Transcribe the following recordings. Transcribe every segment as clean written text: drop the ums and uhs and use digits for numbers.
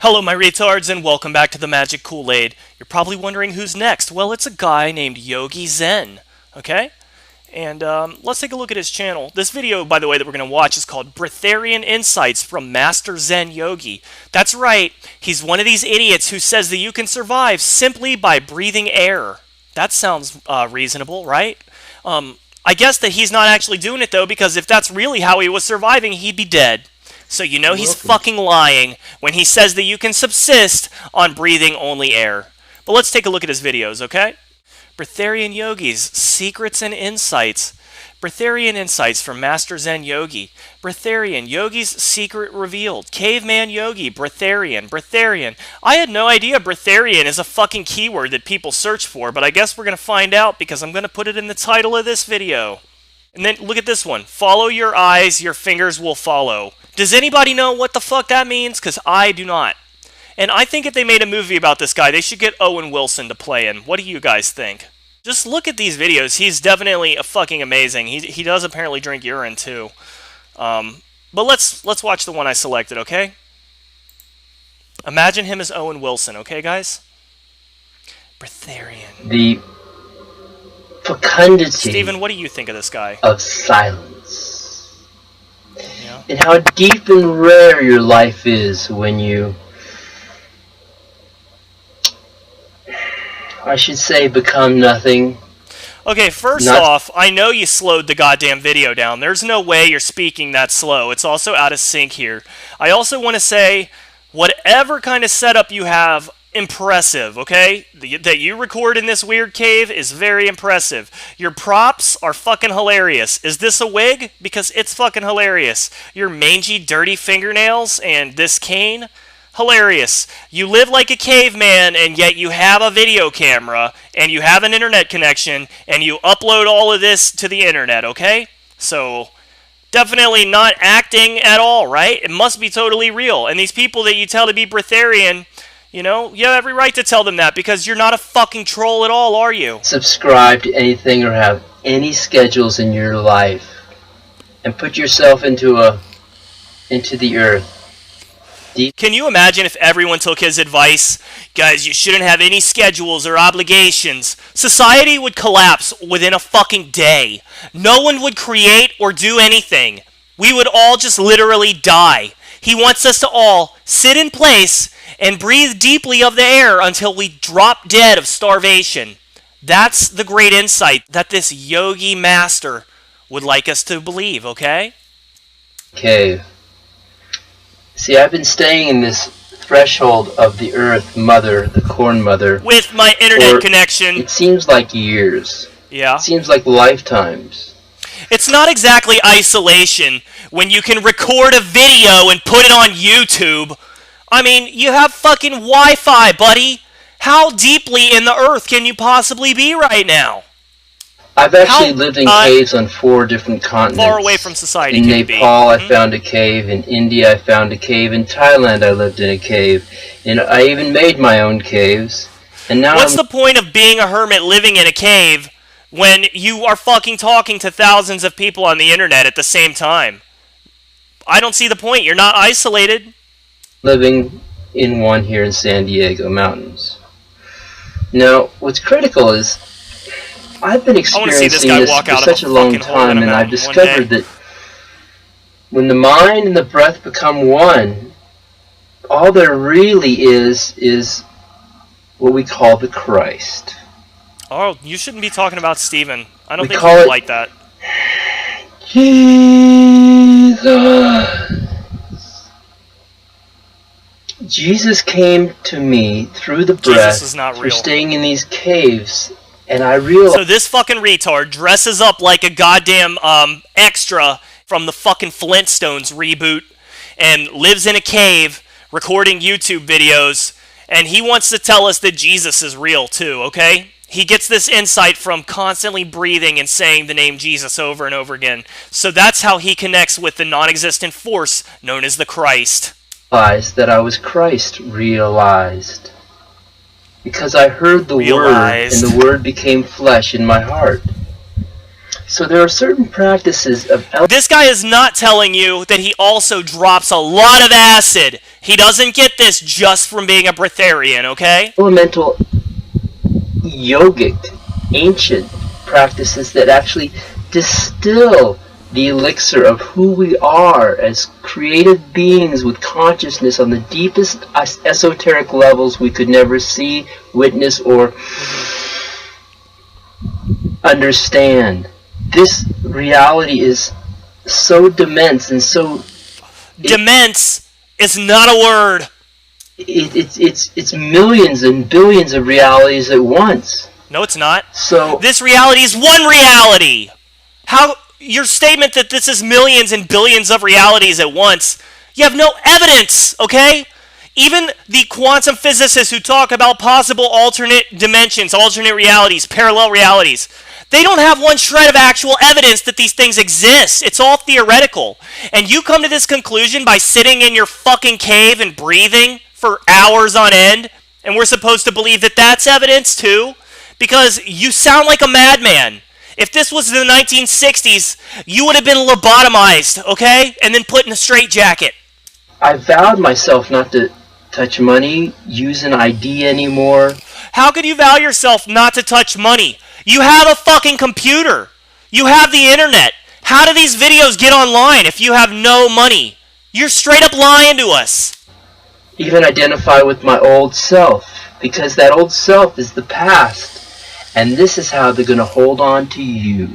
Hello my retards and welcome back to the Magick Kool-Aid. You're probably wondering who's next. Well, it's a guy named Yogi Zen, okay? And let's take a look at his channel. This video, by the way, that we're going to watch is called Breatharian Insights from Master Zen Yogi. That's right, he's one of these idiots who says that you can survive simply by breathing air. That sounds reasonable, right? I guess that he's not actually doing it though, because if that's really how he was surviving, he'd be dead. So you know he's fucking lying when he says that you can subsist on breathing only air. But let's take a look at his videos, okay? Breatharian Yogis, Secrets and Insights. Breatharian Insights from Master Zen Yogi. Breatharian, Yogi's Secret Revealed. Caveman Yogi, Breatharian. I had no idea Breatharian is a fucking keyword that people search for, but I guess we're going to find out because I'm going to put it in the title of this video. And then look at this one. Follow your eyes, your fingers will follow. Does anybody know what the fuck that means? Because I do not. And I think if they made a movie about this guy, they should get Owen Wilson to play in. What do you guys think? Just look at these videos. He's definitely fucking amazing. He does apparently drink urine too. But let's watch the one I selected, okay? Imagine him as Owen Wilson, okay, guys? Breatharian. The fecundity. Steven, what do you think of this guy? Of silence. Yeah. And how deep and rare your life is when you, I should say, become nothing. Okay, first off, I know you slowed the goddamn video down. There's no way you're speaking that slow. It's also out of sync here. I also want to say, whatever kind of setup you have, impressive, okay? That you record in this weird cave is very impressive. Your props are fucking hilarious. Is this a wig? Because it's fucking hilarious. Your mangy, dirty fingernails and this cane? Hilarious. You live like a caveman and yet you have a video camera and you have an internet connection and you upload all of this to the internet, okay? So, definitely not acting at all, right? It must be totally real. And these people that you tell to be Breatharian, you know, you have every right to tell them that because you're not a fucking troll at all, are you? Subscribe to anything or have any schedules in your life and put yourself into the earth. Can you imagine if everyone took his advice? Guys, you shouldn't have any schedules or obligations. Society would collapse within a fucking day. No one would create or do anything. We would all just literally die. He wants us to all sit in place and breathe deeply of the air until we drop dead of starvation. That's the great insight that this yogi master would like us to believe, okay? Cave. See, I've been staying in this threshold of the earth mother, the corn mother, with my internet connection. It seems like years. Yeah. It seems like lifetimes. It's not exactly isolation when you can record a video and put it on YouTube. I mean, you have fucking Wi-Fi, buddy. How deeply in the earth can you possibly be right now? I've actually lived in caves on 4 different continents. Far away from society. In Nepal, I found a cave. In India, I found a cave. In Thailand, I lived in a cave. And I even made my own caves. And now what's the point of being a hermit living in a cave when you are fucking talking to thousands of people on the internet at the same time? I don't see the point. You're not isolated. Living in one here in San Diego mountains. Now, what's critical is I've been experiencing this for such a long time, and I've discovered that when the mind and the breath become one, all there really is what we call the Christ. Oh, you shouldn't be talking about Steven. I don't think you like that. Jesus came to me through the breath for staying in these caves, and I realized... So this fucking retard dresses up like a goddamn extra from the fucking Flintstones reboot and lives in a cave recording YouTube videos, and he wants to tell us that Jesus is real too, okay? He gets this insight from constantly breathing and saying the name Jesus over and over again. So that's how he connects with the non-existent force known as the Christ. That I was Christ realized. Because I heard the word, and the word became flesh in my heart. So there are certain practices of... This guy is not telling you that he also drops a lot of acid. He doesn't get this just from being a Breatharian, okay? Elemental yogic, ancient practices that actually distill the elixir of who we are as creative beings with consciousness on the deepest esoteric levels we could never see, witness, or understand. This reality is so immense and so... Demense is not a word. It's millions and billions of realities at once. No, it's not. So this reality is one reality. How your statement that this is millions and billions of realities at once, you have no evidence, okay? Even the quantum physicists who talk about possible alternate dimensions, alternate realities, parallel realities, they don't have one shred of actual evidence that these things exist. It's all theoretical. And you come to this conclusion by sitting in your fucking cave and breathing for hours on end, and we're supposed to believe that that's evidence too? Because you sound like a madman. If this was the 1960s, you would have been lobotomized, okay? And then put in a straitjacket. I vowed myself not to touch money, use an ID anymore. How could you vow yourself not to touch money? You have a fucking computer. You have the internet. How do these videos get online if you have no money? You're straight up lying to us. Even identify with my old self, because that old self is the past. And this is how they're going to hold on to you.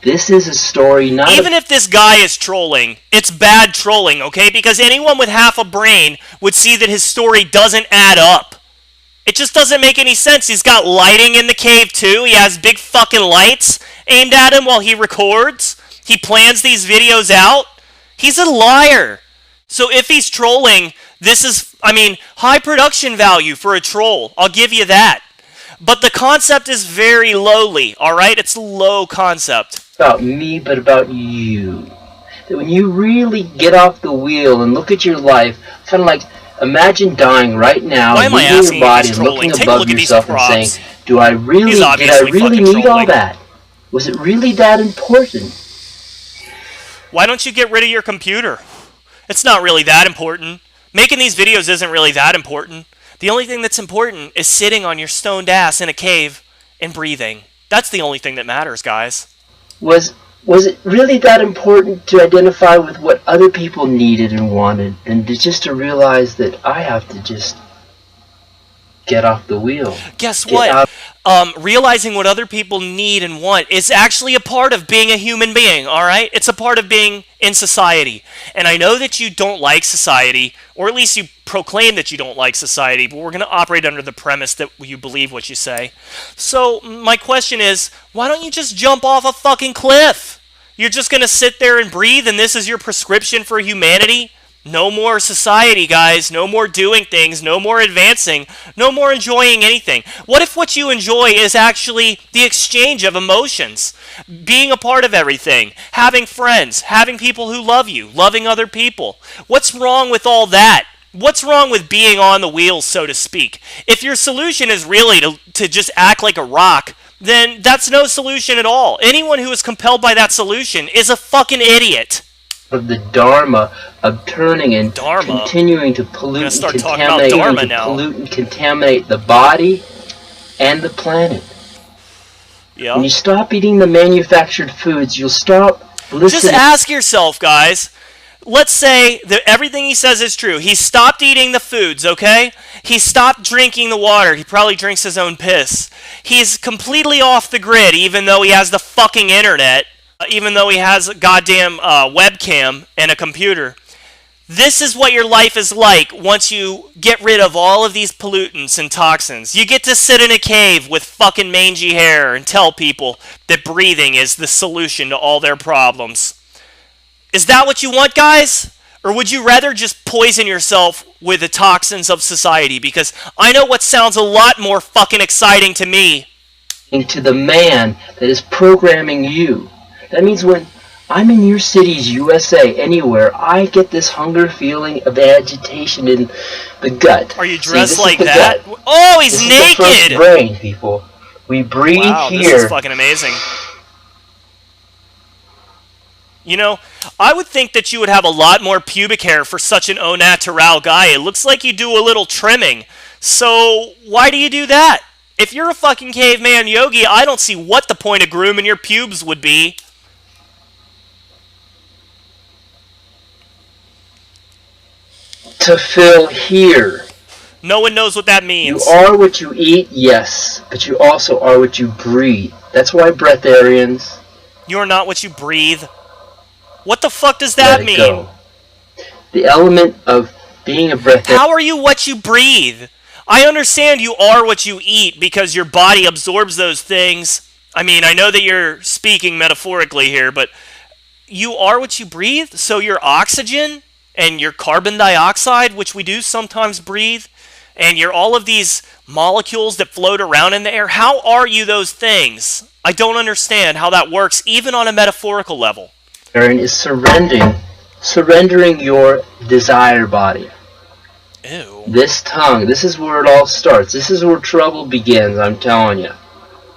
This is a story not... Even if this guy is trolling, it's bad trolling, okay? Because anyone with half a brain would see that his story doesn't add up. It just doesn't make any sense. He's got lighting in the cave too. He has big fucking lights aimed at him while he records. He plans these videos out. He's a liar. So if he's trolling, this is, high production value for a troll. I'll give you that. But the concept is very lowly, alright? It's a low concept. About me, but about you. That when you really get off the wheel and look at your life, kind of like, imagine dying right now, moving your body and looking above yourself and saying, did I really need all that? Was it really that important? Why don't you get rid of your computer? It's not really that important. Making these videos isn't really that important. The only thing that's important is sitting on your stoned ass in a cave and breathing. That's the only thing that matters, guys. Was it really that important to identify with what other people needed and wanted, and just to realize that I have to just get off the wheel? Guess what? Realizing what other people need and want is actually a part of being a human being, alright? It's a part of being in society. And I know that you don't like society, or at least you proclaim that you don't like society, but we're going to operate under the premise that you believe what you say. So, my question is, why don't you just jump off a fucking cliff? You're just going to sit there and breathe, and this is your prescription for humanity? No more society, guys. No more doing things. No more advancing. No more enjoying anything. What if what you enjoy is actually the exchange of emotions? Being a part of everything. Having friends. Having people who love you. Loving other people. What's wrong with all that? What's wrong with being on the wheels, so to speak? If your solution is really to just act like a rock, then that's no solution at all. Anyone who is compelled by that solution is a fucking idiot. Of the Dharma of turning and continuing to pollute and contaminate the body and the planet. Yeah. When you stop eating the manufactured foods, you'll stop listening. Just ask yourself, guys. Let's say that everything he says is true. He stopped eating the foods, okay? He stopped drinking the water. He probably drinks his own piss. He's completely off the grid, even though he has the fucking internet. Even though he has a goddamn webcam and a computer. This is what your life is like once you get rid of all of these pollutants and toxins. You get to sit in a cave with fucking mangy hair and tell people that breathing is the solution to all their problems. Is that what you want, guys? Or would you rather just poison yourself with the toxins of society? Because I know what sounds a lot more fucking exciting to me. To the man that is programming you. That means when I'm in your cities, USA, anywhere, I get this hunger feeling of agitation in the gut. Are you dressed like that? Oh, he's naked! This is the first brain, people. We breathe here. This is fucking amazing. You know, I would think that you would have a lot more pubic hair for such an au naturel guy. It looks like you do a little trimming. So, why do you do that? If you're a fucking caveman yogi, I don't see what the point of grooming your pubes would be. To fill here. No one knows what that means. You are what you eat, yes, but you also are what you breathe. That's why breatharians... You're not what you breathe. What the fuck does that mean? Go. The element of being a breatharian... How are you what you breathe? I understand you are what you eat because your body absorbs those things. I mean, I know that you're speaking metaphorically here, but you are what you breathe? So your oxygen and your carbon dioxide, which we do sometimes breathe, and you're all of these molecules that float around in the air, how are you those things? I don't understand how that works, even on a metaphorical level. Is surrendering your desire body. Ew. This tongue, this is where it all starts. This is where trouble begins, I'm telling you.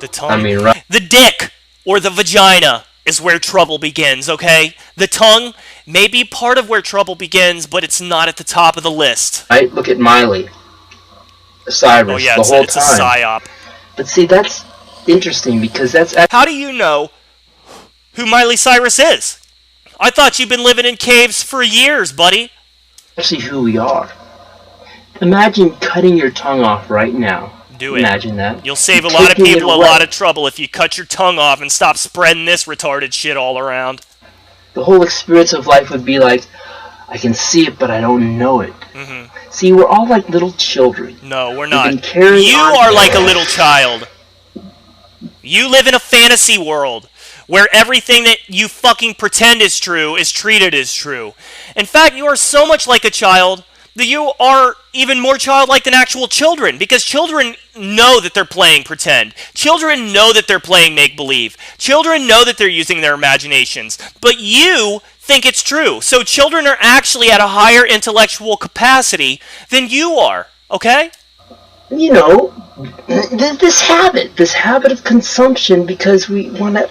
The tongue? I mean, right? The dick or the vagina is where trouble begins, okay? The tongue may be part of where trouble begins, but it's not at the top of the list. Right? Look at Miley Cyrus the whole time. It's a psyop. But see, that's interesting because that's... How do you know who Miley Cyrus is? I thought you've been living in caves for years, buddy. Actually who we are. Imagine cutting your tongue off right now. Do it. Imagine that. You'll save a lot of people a lot of trouble if you cut your tongue off and stop spreading this retarded shit all around. The whole experience of life would be like, I can see it, but I don't know it. Mm-hmm. See, we're all like little children. No, we're not. You are like a little child. You live in a fantasy world where everything that you fucking pretend is true is treated as true. In fact, you are so much like a child that you are even more childlike than actual children, because children know that they're playing pretend. Children know that they're playing make-believe. Children know that they're using their imaginations. But you think it's true. So children are actually at a higher intellectual capacity than you are, okay? You know, this habit of consumption because we want to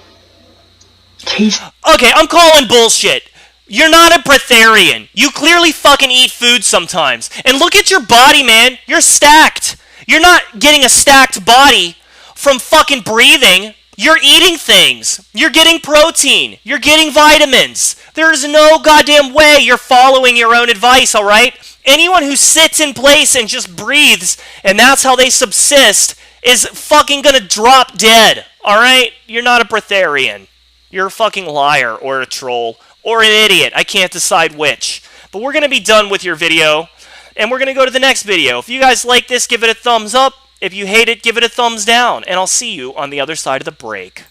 taste... Okay, I'm calling bullshit. You're not a breatharian. You clearly fucking eat food sometimes. And look at your body, man. You're stacked. You're not getting a stacked body from fucking breathing. You're eating things. You're getting protein. You're getting vitamins. There's no goddamn way you're following your own advice, alright? Anyone who sits in place and just breathes, and that's how they subsist, is fucking gonna drop dead, alright? You're not a breatharian. You're a fucking liar, or a troll, or an idiot. I can't decide which. But we're going to be done with your video, and we're going to go to the next video. If you guys like this, give it a thumbs up. If you hate it, give it a thumbs down. And I'll see you on the other side of the break.